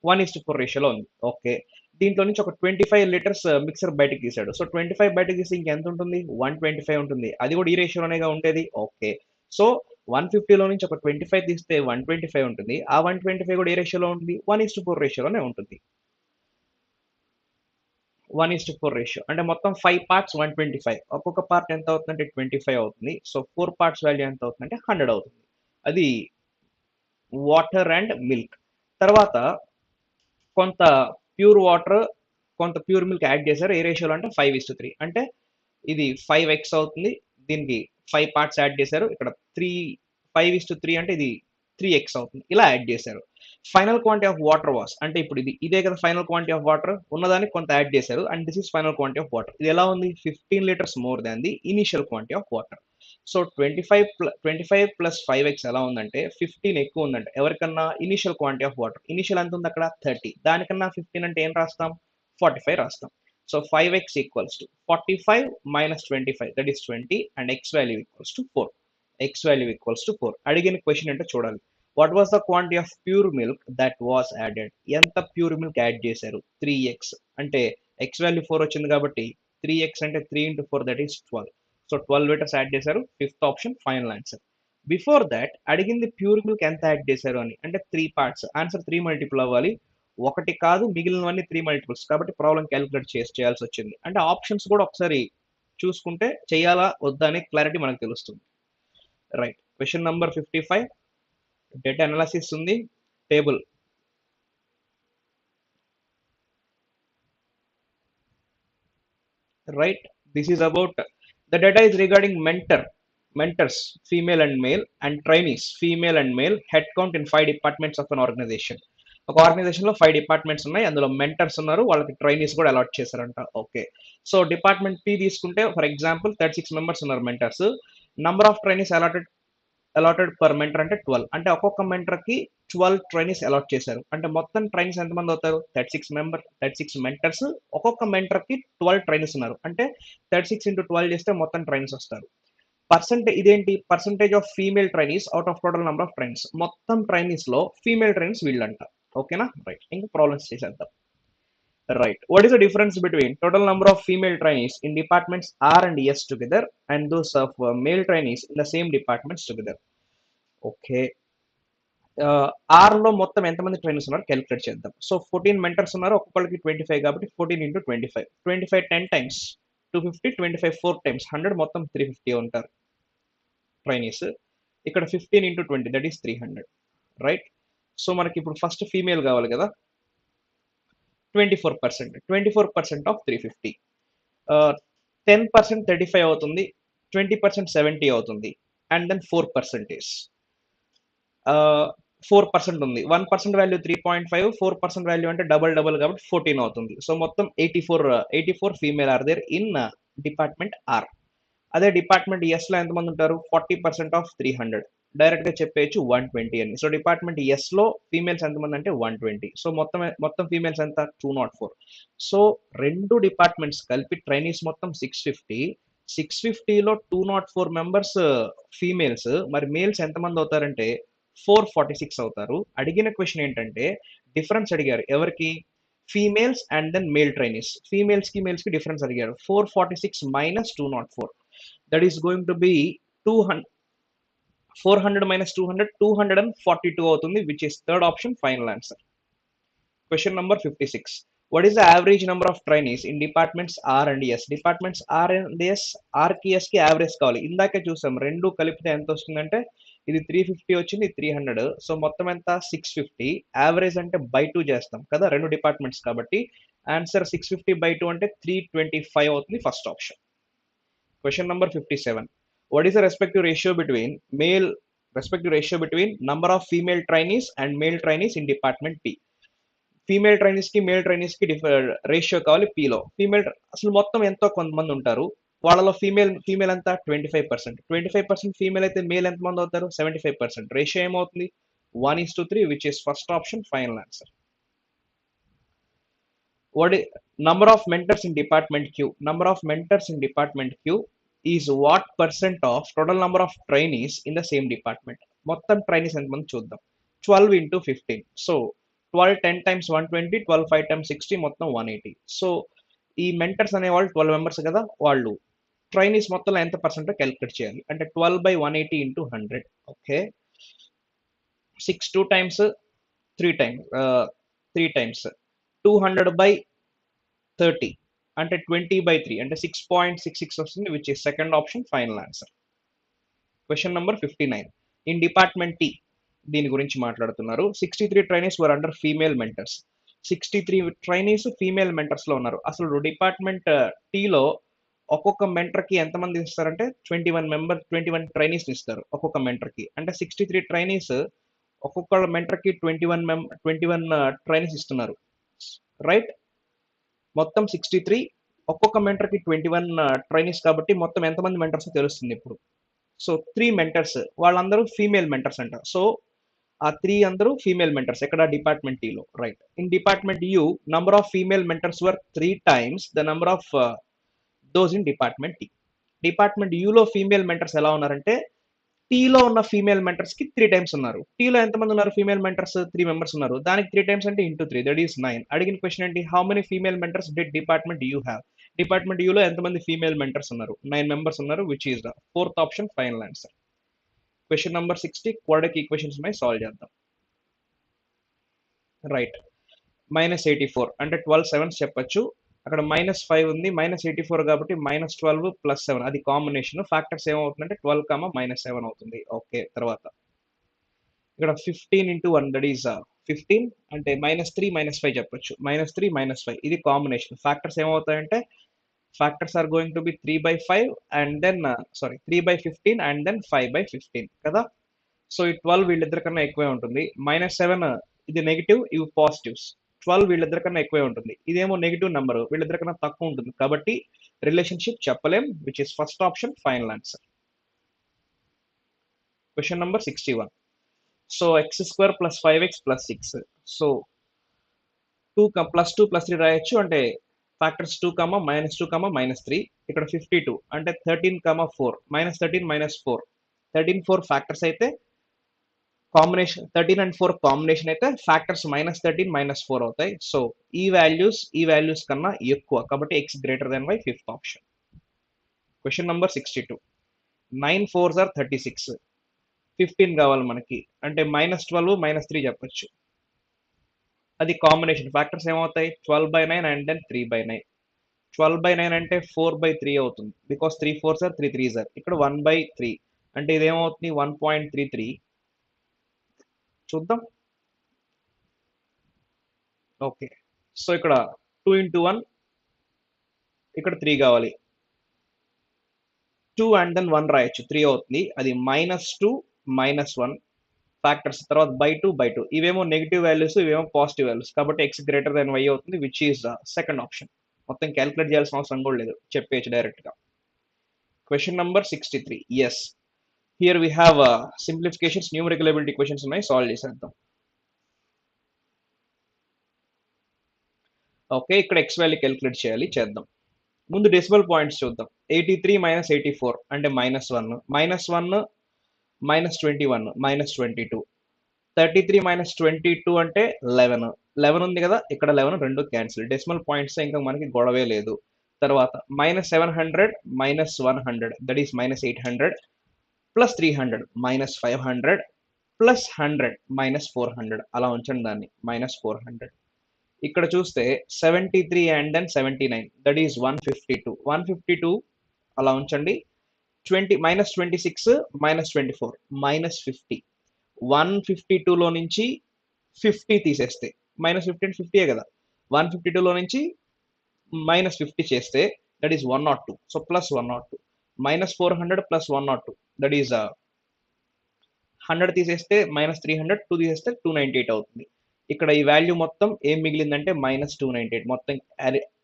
1:4 రేషియోలో ఉంది. ఓకే దీంట్లో నుంచి ఒక 25 లీటర్స్ మిక్సర్ బయటకు తీసాడు. సో 25 బయటకు తీసి ఇంకెంత ఉంటుంది 125 ఉంటుంది. అది కూడా ఈ రేషియోలోనేగా ఉండేది. ఓకే సో 150లో నుంచి ఒక 25 తీస్తే 125 ఉంటుంది. ఆ 125 కూడా ఏ రేషియోలో ఉంటుంది 1:4 రేషియోలోనే ఉంటుంది. 1:4 రేషియో అంటే మొత్తం 5 పార్ట్స్ 125. ఒక్కొక్క పార్ట్ ఎంత అవుతుందంటే 25 అవుతుంది. సో 4 పార్ట్స్ వాల్యూ ఎంత అవుతుందంటే 100 అవుతుంది. అది వాటర్ అండ్ మిల్క్. తర్వాత కొంత ప్యూర్ వాటర్ కొంత ప్యూర్ మిల్క్ యాడ్ చేశారు. ఏ రేషియోలో అంటే 5:3. అంటే ఇది 5x అవుతుంది. దీనికి 5 పార్ట్స్ యాడ్ చేశారు. ఇక్కడ 5:3 అంటే ఇది 3x అవుతుంది. ఇలా యాడ్ చేశారు. Final quantity of water was అంటే ఇప్పుడు ఇదే కదా ఫైనల్ క్వాంటిటీ ఆఫ్ వాటర్ ఉన్నదానికి కొంత యాడ్ చేశారు. And this is final quantity of water. ఇది ఎలా ఉంది 15 litres more than the initial quantity of water. So 25 plus 5x ఎలా ఉందంటే 15 ఎక్కువ ఉందంటే ఎవరికన్నా initial quantity of water. Initial ఎంత ఉంది అక్కడ 30. దానికన్నా 15 అంటే ఏం రాస్తాం 45 రాస్తాం. So 5x equals to 45 minus 25 that is 20 and x value equals to 4. x value equals to 4. అడిగిన క్వశ్చన్ అంటే చూడాలి. What was the quantity of pure milk that was added. ఎంత ప్యూర్ మిల్క్ యాడ్ చేశారు 3x అంటే x value 4 వచ్చింది కాబట్టి 3x అంటే 3 into 4 that is 12. So 12 liters add చేశారు. Fifth option final answer. Before that అడిగింది ప్యూర్ మిల్క్ ఎంత add చేశారు అని. అంటే 3 పార్ట్స్ ఆన్సర్ 3 మల్టిపుల్ అవ్వాలి. ఒకటి కాదు మిగిలినవన్నీ 3 మల్టిపుల్స్ కాబట్టి ప్రాబ్లం క్యాలిక్యులేట్ చేయాల్సి వచ్చింది. అంటే ఆప్షన్స్ కూడా ఒకసారి చూసుకుంటే చేయాలా వద్దా అనే క్లారిటీ మనకు తెలుస్తుంది. Right question number 55. Data analysis ఉంది. Table right this is about the data is regarding mentors female and male and trainees female and male head count in 5 departments of an organization. ఒక organisation లో 5 departments ఉన్నాయి. అందులో mentors ఉన్నారు. వాళ్ళకి trainees కూడా allot చేశారంట. Okay so department P తీసుకుంటే for example 36 members ఉన్నారు mentors. Number of trainees allotted per mentor అంటే 12. అంటే ఒక్కొక్క మెంటర్ కి 12 ట్రైనీస్ అలాట్ చేశారు. అంటే మొత్తం ట్రైనీస్ ఎంతమంది అవుతారు 36 మెంటర్స్. ఒక్కొక్క మెంటర్ కి 12 ట్రైనీస్ ఉన్నారు. అంటే 36 into 12 చేస్తే మొత్తం ట్రైనీస్ వస్తారు. ఇదేంటి percentage of female trainees out of total number of trainees. మొత్తం ట్రైనీస్ లో ఫీమేల్ ట్రైనీస్ వీళ్ళంట. ఓకేనా రైట్ ఇంకా ప్రాబ్లమ్స్ చేసేద్దాం. Right what is the difference between total number of female trainees in departments R and S together and those of male trainees in the same departments together. Okay R లో మొత్తం ఎంతమంది trainers ఉన్నారు calculate చేద్దాం. So 14 mentors ఉన్నారు. ఒక్కొక్కరికి 25 కాబట్టి 14 into 25 10 times 250 25 4 times 100 మొత్తం 350 ఉంటారు ట్రైనీస్. ఇక్కడ 15 into 20 that is 300. Right so మనకి ఇప్పుడు ఫస్ట్ ఫీమేల్ కావాలి కదా 24% ఆఫ్ 350. 10% 35 అవుతుంది. 20% 70 అవుతుంది. అండ్ దెన్ 4% ఉంది. 1% వాల్యూ 3.5 4% వాల్యూ అంటే డబల్ కాబట్టి 14 అవుతుంది. సో మొత్తం 84 female are there in department R. అదే డిపార్ట్మెంట్ ఎస్ లో ఎంతమంది ఉంటారు 40% ఆఫ్ 300 డైరెక్ట్ గా చెప్పేయచ్చు 120 అని. సో డిపార్ట్మెంట్ ఎస్ లో ఫీమేల్స్ ఎంతమంది అంటే 120. సో మొత్తం ఫీమేల్స్ ఎంత 204. సో రెండు డిపార్ట్మెంట్స్ కలిపి ట్రైనీస్ మొత్తం 650. 650లో 204 మెంబర్స్ ఫీమేల్స్. మరి మేల్స్ ఎంతమంది అవుతారంటే 446 అవుతారు. అడిగిన క్వశ్చన్ ఏంటంటే డిఫరెన్స్ అడిగారు ఎవరికి, females and then male trainees. Females కి మేల్స్ కి డిఫరెన్స్ అడిగారు. 446 minus 204, that is going to be 200. 400 minus 200, 242 అవుతుంది, which is third option, final answer. Question number 56. What is the average number of trainees in departments R and S? Departments R and S, R కి S కి average కావాలి. ఇందాకే చూసాం రెండు కలిపితే ఎంత వస్తుందంటే ఇది 350 వచ్చింది, 300. సో మొత్తం ఎంత 650. యావరేజ్ అంటే బై 2 చేస్తాం కదా రెండు డిపార్ట్మెంట్స్ కాబట్టి. ఆన్సర్ 650 by 2 అంటే 325 అవుతుంది, first option. Question number 57. What is the respective ratio between number of female trainees and male trainees in department P? Female trainees కి మేల్ ట్రైనీస్ కి రేషియో కావాలి పీలో. ఫీమేల్ అసలు మొత్తం ఎంతో కొంతమంది ఉంటారు, వాళ్ళలో ఫీమేల్ ఎంత 25%. 25% ఫీమేల్ అయితే మేల్ ఎంతమంది అవుతారు 75%. రేషియో ఏమవుతుంది 1:3, which is first option, final answer. What is number of mentors in department Q? Number of mentors in department Q is what percent of total number of trainees in the same department? మొత్తం trainees ఎంతమంది చూద్దాం. 12 into 15. So 12 10 times 120, 12 5 times 60, మొత్తం 180. So ఈ mentors అనేవాళ్ళు 12 members కదా, వాళ్ళు trainees మొత్తంలో ఎంత పర్సెంట్ క్యాలిక్యులేట్ చేయాలి అంటే 12 by 180 into 100. Okay, 6 2 times 3 times 200 by 30 అంటే 20 by 3 అంటే 6.66 వస్తుంది, which is second option, final answer. Question number 59. In department T దీని గురించి మాట్లాడుతున్నారు. 63 trainees were under female mentors. 63 trainees female mentors లో ఉన్నారు. అసలు డిపార్ట్మెంట్ టీలో ఒక్కొక్క మెంటర్ కి ఎంతమంది ఇస్తారంటే 21 ట్రైనీస్ ఇస్తారు ఒక్కొక్క మెంటర్ కి. అంటే 63 ట్రైనీస్ ఒక్కొక్క మెంటర్ కి 21 ట్రైనీస్ ఇస్తున్నారు, రైట్. మొత్తం 63, ఒక్కొక్క మెంటర్ కి 21 ట్రైనీస్ కాబట్టి మొత్తం ఎంతమంది మెంటర్స్ తెలుస్తుంది ఇప్పుడు. సో 3 మెంటర్స్, వాళ్ళందరూ ఫీమేల్ మెంటర్స్ అంట. సో ఆ 3 అందరూ ఫీమేల్ మెంటర్స్ ఎక్కడ డిపార్ట్మెంట్ టీలో, right. In department U number of female mentors were 3 times the number of those in department T. Department యూలో ఫీమేల్ మెంటర్స్ ఎలా ఉన్నారంటే టీలో ఉన్న ఫీమేల్ మెంటర్స్ కి 3 times ఉన్నారు. టీలో ఎంతమంది ఉన్నారు ఫీమేల్ మెంటర్స్ 3 మెంబర్స్ ఉన్నారు, దానికి 3 times అంటే ఇంటూ 3, దట్ ఈస్ 9. అడిగిన క్వశ్చన్ ఏంటి, how many female mentors did department U have? Department యూలో ఎంతమంది ఫీమేల్ మెంటర్స్ ఉన్నారు 9 మెంబర్స్ ఉన్నారు, which is the fourth option, final answer. Question number 60 quadratic equations ఉన్నాయి, సాల్వ్ చేద్దాం. రైట్, -84 అంటే 12 7s చెప్పొచ్చు. అక్కడ -5 ఉంది, -84 కాబట్టి -12 + 7 అది కాంబినేషన్. ఫ్యాక్టర్స్ ఏమవుతుందంటే 12, -7 అవుతుంది. ఓకే, తర్వాత ఇక్కడ 15 into 1 దట్ ఈస్ 15 అంటే -3 -5 చెప్పొచ్చు. -3 -5 ఇది కాంబినేషన్. ఫ్యాక్టర్స్ ఏమవుతాయంటే factors are going to be 3/5 and then 3/15 and then 5/15 కదా. సో ఈ 12 వీళ్ళిద్దరికన్నా ఎక్కువే ఉంటుంది. -7 ఇది నెగిటివ్, ఇవి పాజిటివ్స్. 12 వీళ్ళిద్దరికన్నా ఎక్కువే ఉంటుంది, ఇదేమో నెగిటివ్ నెంబర్, వీళ్ళిద్దరికన్నా తక్కువ ఉంటుంది. కాబట్టి రిలేషన్షిప్ చెప్పలేం, which is first option, final answer. Question number 61. So x² + 5x + 6. So 2 +2 +3 రాయొచ్చు, అంటే ఫ్యాక్టర్స్ 2, -2, -3. ఇక్కడ 52 అంటే 13, 4 -13 -4 13 4 ఫ్యాక్టర్స్ అయితే కాంబినేషన్ 13 and 4 కాంబినేషన్ అయితే ఫ్యాక్టర్స్ -13 -4 అవుతాయి. సో ఈ వాల్యూస్ కన్నా ఎక్కువ కాబట్టి x greater than y, fifth option. Question number 62. 9 4s are 36. 15 కావాలి మనకి, అంటే -12 -3 చెప్పొచ్చు. అది కాంబినేషన్. ఫ్యాక్టర్స్ ఏమవుతాయి 12/9 అండ్ దెన్ 3/9. 12/9 అంటే 4/3 అవుతుంది, because 3 4s are 3 3s are. ఇక్కడ 1/3 అంటే ఇదేమవుతుంది 1.33. చూద్దాం. ఓకే, సో ఇక్కడ 2 into 1, ఇక్కడ 3 కావాలి. 2 అండ్ దెన్ 1 రాయొచ్చు, 3 అవుతుంది. అది -2 -1 ఫ్యాక్టర్స్, తర్వాత /2 ఇవేమో నెగిటివ్ వాల్యూస్, ఇవేమో పాజిటివ్ వాల్యూస్, కాబట్టి x greater than y అవుతుంది, విచ్ ఈస్ సెకండ్ ఆప్షన్. మొత్తం క్యాలిక్యులేట్ చేయాల్సిన అవసరం కూడా లేదు, చెప్పేయచ్చు డైరెక్ట్ గా. Question number 63. Yes, here we have simplifications, numerical ability questions ఉన్నాయి, సాల్వ్ చేసేద్దాం. ఓకే, ఇక్కడ ఎక్స్ వాల్యూ క్యాలిక్యులేట్ చేయాలి, చేద్దాం. ముందు డెసిమల్ పాయింట్స్ చూద్దాం. 83 మైనస్ 84 అంటే -1, -1 మైనస్ 21 -22, 33 మైనస్ 22 అంటే 11, 11 ఉంది కదా, ఇక్కడ 11 రెండు క్యాన్సిల్, డెసిమల్ పాయింట్స్ ఇంకా మనకి గొడవే లేదు. తర్వాత -700 -100 దట్ ఈస్ -800 ప్లస్ 300 -500 ప్లస్ 100 -400, అలా ఉంచండి దాన్ని -400. ఇక్కడ చూస్తే 73 అండ్ దెన్ 79 దట్ ఈస్ 152, 152 అలా ఉంచండి. 26 -24 -50, 152లో నుంచి 50 తీసేస్తే -50 అంటే 50 కదా, 152లో నుంచి -50 చేస్తే that is 102, so plus 102, -400 plus 102 that is 100 తీసేస్తే -300, 2 తీసేస్తే 298 అవుతుంది. ఇక్కడ ఈ వాల్యూ మొత్తం ఏం మిగిలిందంటే -298 మొత్తం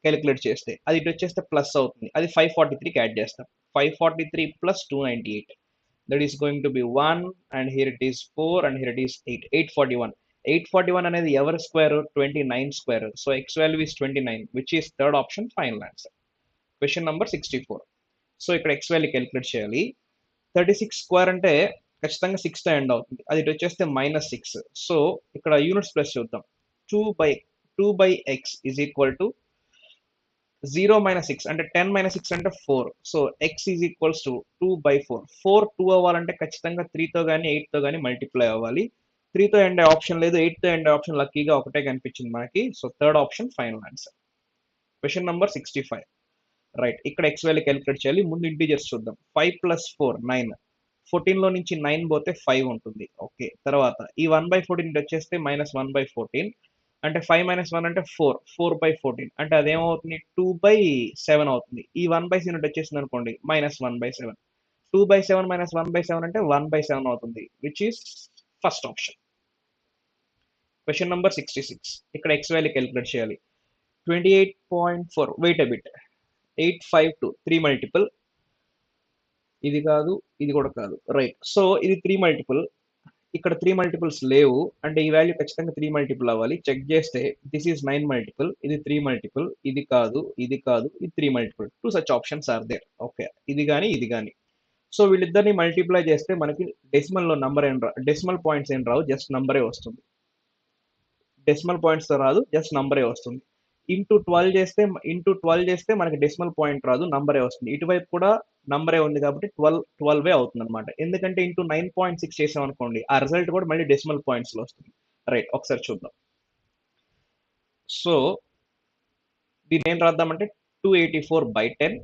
క్యాలిక్యులేట్ చేస్తే అది ఇటు వచ్చేస్తే ప్లస్ అవుతుంది, అది 543కి యాడ్ చేస్తాం. 543 plus 298 that is going to be 1 and here it is 4 and here it is 8, 841. 841 అనేది ఎవరి square, 29 square, so x value is 29 which is third option, final answer. Question number 64. So ఇక్కడ x value calculate చేయాలి. 36 square అంటే ఖచ్చితంగా 6 తో end అవుతుంది, అది ఇటు వచ్చేస్తే -6, సో ఇక్కడ యూనిట్స్ ప్లస్ చూద్దాం. 2/x is equal to 0 minus 6 అంటే 10 minus 6 అంటే 4, so x is equals to 2/4. 4 2 అవ్వాలంటే ఖచ్చితంగా 3తో కానీ 8తో కానీ మల్టిప్లై అవ్వాలి. 3తో ఎండ్ ఆప్షన్ లేదు, 8తో ఎండ్ ఆప్షన్ లక్కీగా ఒకటే కనిపించింది మనకి, so third option final answer. Question number 65. Right, ఇక్కడ x వాల్యూ క్యాలిక్యులేట్ చేయాలి. ముందు ఇంటీజర్స్ చూద్దాం. 5 + 4 9, 14లో నుంచి 9 పోతే 5 ఉంటుంది. ఓకే, తర్వాత ఈ 1/14 వచ్చేస్తే -1/14 అంటే 5 - 1 అంటే 4, 4/14 అంటే అదేమవుతుంది 2/7 అవుతుంది. ఈ 1/7 వచ్చేసింది అనుకోండి -1/7, 2/7 - 1/7 అంటే 1/7 అవుతుంది, which is first option. Question number 66. ఇక్కడ x వాల్యూ క్యాలిక్యులేట్ చేయాలి. 28.4 వెయిట్ అ బిట్, 852 3 మల్టిపుల్, ఇది కాదు ఇది కూడా కాదు, రైట్, సో ఇది 3 మల్టిపుల్, ఇక్కడ 3 మల్టిపుల్స్ లేవు అంటే ఈ వాల్యూ ఖచ్చితంగా 3 మల్టిపుల్ అవ్వాలి. చెక్ చేస్తే దిస్ ఈస్ 9 మల్టిపుల్, ఇది 3 మల్టిపుల్, ఇది కాదు ఇది కాదు, ఇది 3 multiple, 2 such options are there. Okay, ఇది కానీ ఇది కానీ, సో వీళ్ళిద్దరిని మల్టిప్లై చేస్తే మనకి డెసిమల్ లో నంబర్ ఏం డెసిమల్ పాయింట్స్ ఏం రావు, జస్ట్ నంబరే వస్తుంది. డెసిమల్ పాయింట్స్ తో రాదు, జస్ట్ నంబరే వస్తుంది. ఇంటూ 12 చేస్తే మనకి డెసిమల్ పాయింట్ రాదు, నంబరే వస్తుంది. ఇటువైపు కూడా నంబరే ఉంది కాబట్టి 12 అవుతుంది అనమాట. ఎందుకంటే ఇంటూ 9.6 చేసాం అనుకోండి, ఆ రిజల్ట్ కూడా మళ్ళీ డెసిమల్ పాయింట్స్ లో వస్తుంది. రైట్, ఒకసారి చూద్దాం. సో దీన్ని ఏం రాద్దామంటే 284/10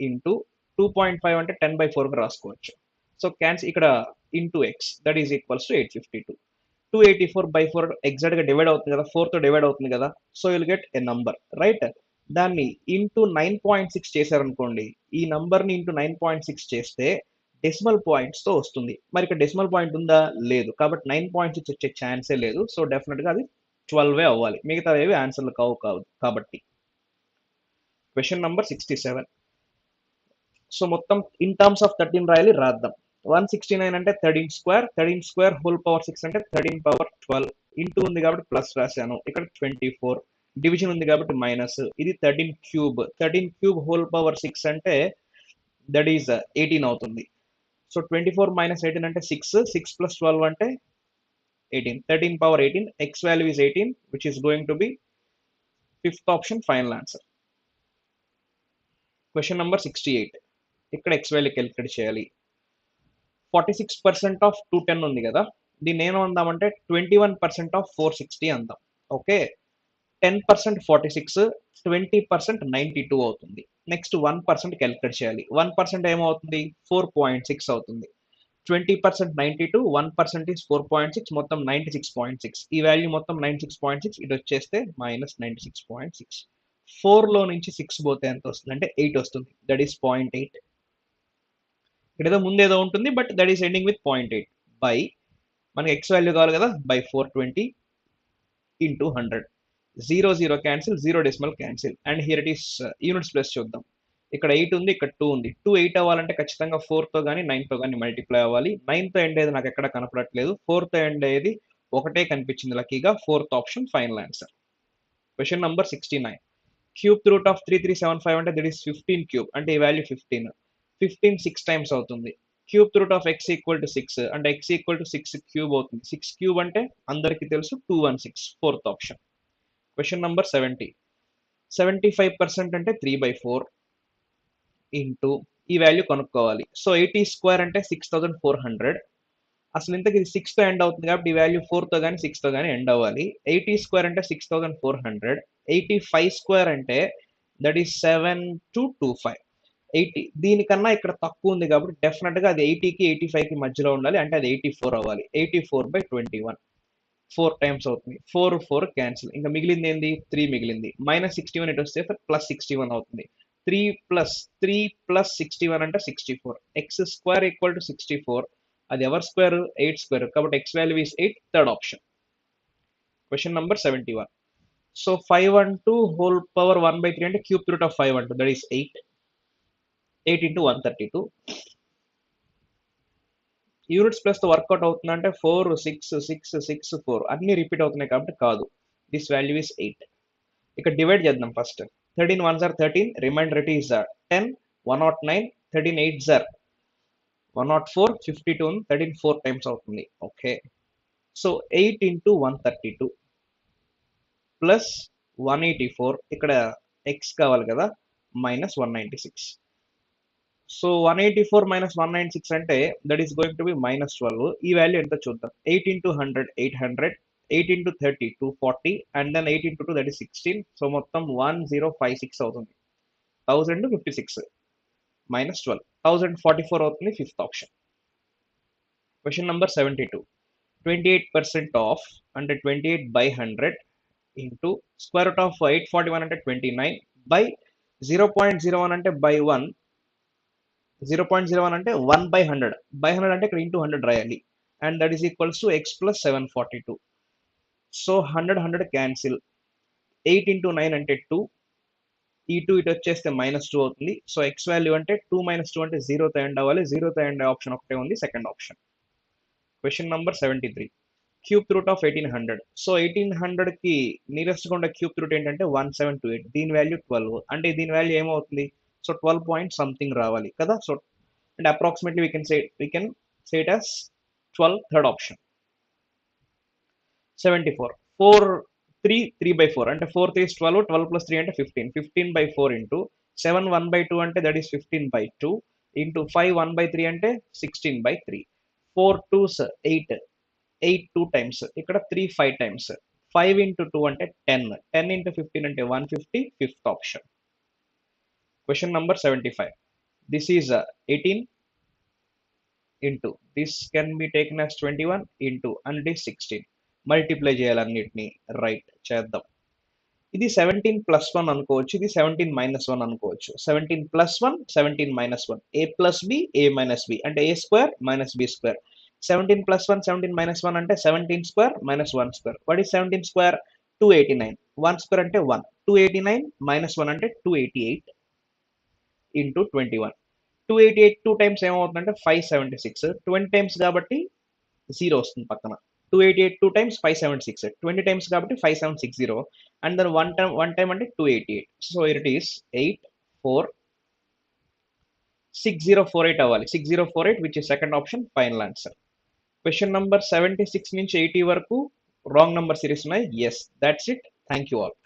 ఇంటూ 2.5 అంటే 10/4 రాసుకోవచ్చు. సో క్యాన్సిల్ ఇక్కడ into X that is equals to 852. 284/4 exact గా డివైడ్ అవుతుంది కదా, 4 తో డివైడ్ అవుతుంది కదా, so will get a number, right. దాన్ని ఇంటూ 9.6 చేశారనుకోండి, ఈ నంబర్ ని ఇంటూ 9.6 చేస్తే డెసిమల్ పాయింట్స్ తో వస్తుంది. మరి ఇక్కడ డెసిమల్ పాయింట్ ఉందా, లేదు, కాబట్టి 9.6 వచ్చే ఛాన్సే లేదు. సో డెఫినెట్ గా అది 12 అవ్వాలి, మిగతా ఏవి ఆన్సర్లు కావు కాబట్టి. Question number 67. సో మొత్తం ఇన్ టర్మ్స్ ఆఫ్ 13 రాయాలి, రాద్దాం. 169 అంటే 13 స్క్వేర్ హోల్ పవర్ 6 అంటే 13/12 ఇంటూ ఉంది కాబట్టి ప్లస్ రాశాను, ఇక్కడ 24 డివిజన్ ఉంది కాబట్టి మైనస్, ఇది 13 క్యూబ్ హోల్ పవర్ 6 అంటే దట్ ఈస్ 18 అవుతుంది. సో 24 - 18 అంటే 6, 6 + 12 అంటే 18, 13/18, x value is 18 which is going to be fifth option, final answer. Question number 68. ఇక్కడ x వాల్యూ క్యాలిక్యులేట్ చేయాలి. 46% ఆఫ్ 210 ఉంది కదా, దీన్ని ఏమో అందామంటే 21% ఆఫ్ 460 అందాం. ఓకే, 10% 46, 20% 92 అవుతుంది. నెక్స్ట్ 1% క్యాలిక్యులేట్ చేయాలి. 1% ఏమవుతుంది 4.6 అవుతుంది. 20% 92, 1% is 4.6, మొత్తం 96.6. ఈ వాల్యూ మొత్తం 96.6, ఇది వచ్చేస్తే -96.6. 4లో నుంచి 6 పోతే ఎంత వస్తుంది అంటే 8 వస్తుంది, దట్ ఈస్ 0.8. ఇక్కడ ఏదో ముందు ఏదో ఉంటుంది, but that is ending with 0.8 by మనకి ఎక్స్ వాల్యూ కావాలి కదా, by 420 into 100. 0 0 cancel, 0 decimal cancel, and here it is units plus చూద్దాం. ఇక్కడ 8 ఉంది, ఇక్కడ 2 ఉంది. 2 8 అవ్వాలంటే ఖచ్చితంగా 4తో గాని 9తో గాని మల్టిప్లై అవ్వాలి. 9తో ఎండ్ అయ్యేది నాకు ఎక్కడ కనపడట్లేదు. 4తో ఎండ్ అయ్యేది ఒకటే కనిపించింది లక్కీగా. Fourth option final answer. Question number 69. Cube root of 3375 అంటే దట్ ఈస్ 15 క్యూబ్ అంటే ఈ వాల్యూ 15. 15 6 టైమ్స్ అవుతుంది. Cube root of X equal to 6 అంటే ఎక్స్ ఈక్వల్ టు 6 క్యూబ్ అవుతుంది. 6 క్యూబ్ అంటే అందరికీ తెలుసు 216. Fourth option. Question number 70. 75% అంటే 3/4 ఇంటూ ఈ వాల్యూ కనుక్కోవాలి. సో 80 స్క్వేర్ అంటే 6400. అసలు ఇంతకి ఇది 6తో ఎండ్ అవుతుంది కాబట్టి ఈ వాల్యూ 4తో కానీ 6తో కానీ ఎండ్ అవ్వాలి. 80 స్క్వేర్ అంటే 6400. 85 స్క్వేర్ అంటే దట్ ఈస్ 7225. 80 దీనికన్నా ఇక్కడ తక్కువ ఉంది కాబట్టి డెఫినెట్గా అది 80కి 85కి మధ్యలో ఉండాలి. అంటే అది 84 అవ్వాలి. 84/21 4 టైమ్స్ అవుతుంది. 4 4 క్యాన్సిల్. ఇంకా మిగిలింది ఏంది? 3 మిగిలింది. -61 ఇటు వస్తే +61 అవుతుంది. 3 + 61 అంటే 64. X square equal to 64. అది ఎవర్ స్క్వేర్? 8 స్క్వేర్. కాబట్టి X value is 8. Third option. Question number 71. So 512 whole power 1/3 అంటే cube root of 512 that is 8. 8 into 132. Units plus తో వర్కౌట్ అవుతుంది అంటే 4 6 6 6 4 అన్ని రిపీట్ అవుతున్నాయి కాబట్టి కాదు. This value is 8. ఇక డివైడ్ చేద్దాం first. 13 1s are 13, remainder it is 10, 109, 13 8s are 104, 52, 13 4 times అవుతుంది. ఓకే. సో 8 into 132 ప్లస్ 184 ఇక్కడ ఎక్స్ కావాలి కదా -196. సో 184 - 196 అంటే that is going to B -12. ఈ వాల్యూ ఎంత చూద్దాం. 8 into 100 800, 8 into 30 240 and then 8 into 2 that is 16. So మొత్తం 1056 అవుతుంది. 1056 -12 1044 అవుతుంది. Fifth option. Question number 72. 28% of అంటే 28/100 ఇంటూ స్క్వేర్ రూట్ ఆఫ్ 841 అంటే 29 బై 0.01 అంటే బై 1. 0.01 అంటే 1/100. 100 అంటే ఇక్కడ ఇంటూ 100 రాయాలి. And that is equals to X plus 742. So 100 100 cancel. 8 into 9 అంటే 2. ఈ 2 ఇటు వచ్చేస్తే -2 అవుతుంది. సో ఎక్స్ వాల్యూ అంటే 2 - 2 అంటే 0తో ఎండ్ అవ్వాలి. 0తో ఎండ్ ఆప్షన్ ఒకటే ఉంది. Second option. Question number 73. Cube root of 1800. So 1800కి నియరెస్ట్ గా ఉండే క్యూబ్ రూట్ ఏంటంటే 1728. దీని వాల్యూ 12 అంటే దీని వాల్యూ ఏమవుతుంది? సో 12 పాయింట్ సంథింగ్ రావాలి కదా. సో అంటే approximately we can say it as 12. Third option. 74. 4 3 3/4 అంటే 4 3 is 12. 12 plus 3 అంటే 15. 15/4 ఇంటూ 7 1/2 అంటే దట్ ఈస్ 15/2 ఇంటూ 5 1/3 అంటే 16/3. 4 2s 8. 8 2 టైమ్స్. ఇక్కడ 3 5 టైమ్స్. 5 into 2 అంటే 10. 10 into 15 అంటే 150. Fifth option. Question number 75. This is 18 into this can be taken as 21 into and it is 16. Multiply చేయాలన్నిటిని. Write చేద్దాం. ఇది 17 + 1 అనుకోవచ్చు. ఇది 17 - 1 అనుకోవచ్చు. 17 + 1 17 - 1 a + b a - b అంటే a స్క్వేర్ - b స్క్వేర్. 17 + 1 17 - 1 అంటే 17 square - 1 square. What is 17 square? 289. 1 square అంటే 1. 289 - 1 అంటే 288 ఇంటూ 21. 288 2 టైమ్స్ ఏమవుతుందంటే 576. 20 టైమ్స్ కాబట్టి 0 వస్తుంది పక్కన. 288 2 టైమ్స్ 576. 20 టైమ్స్ కాబట్టి 5760 అండ్ దెన్ 1 టైమ్ అంటే 288. సో ఇట్ ఈస్ 8 4 6048 అవ్వాలి. 6048 which is second option final answer. Question number 76 నుంచి 80 వరకు రాంగ్ నంబర్ సిరీస్ ఉన్నాయి. Yes that's it. Thank you all.